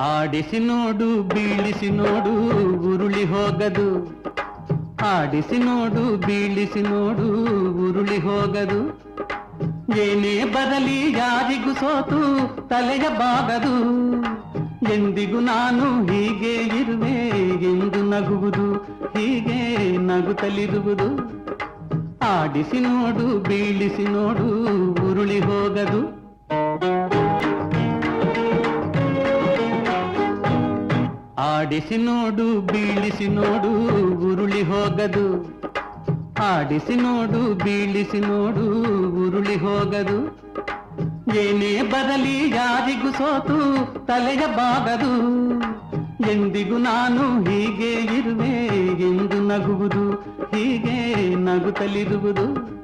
ಆಡಿಸಿ ನೋಡು ಬೀಳಿಸಿ ನೋಡು ಉರುಳಿ ಹೋಗದು. ಆಡಿಸಿ ನೋಡು ಬೀಳಿಸಿ ನೋಡು ಉರುಳಿ ಹೋಗದು. ಏನೇ ಬರಲಿ ಯಾರಿಗೂ ಸೋತು ತಲೆಯ ಬಾಗದು. ಎಂದಿಗೂ ನಾನು ಹೀಗೆ ಇರುವೆ ಎಂದು ನಗುವುದು, ಹೀಗೆ ನಗುತ್ತಲಿರುವುದು. ಆಡಿಸಿ ನೋಡು ಬೀಳಿಸಿ ನೋಡು ಉರುಳಿ ಹೋಗದು. ಆಡಿಸಿ ನೋಡು ಬೀಳಿಸಿ ನೋಡು ಉರುಳಿ ಹೋಗದು. ಆಡಿಸಿ ನೋಡು ಬೀಳಿಸಿ ನೋಡು ಉರುಳಿ ಹೋಗದು. ಏನೇ ಬರಲಿ ಯಾರಿಗೂ ಸೋತು ತಲೆಯ ಬಾಗದು. ಎಂದಿಗೂ ನಾನು ಹೀಗೆ ಇರುವೆ ಎಂದು ನಗುವುದು, ಹೀಗೆ ನಗುತ್ತಲಿರುವುದು.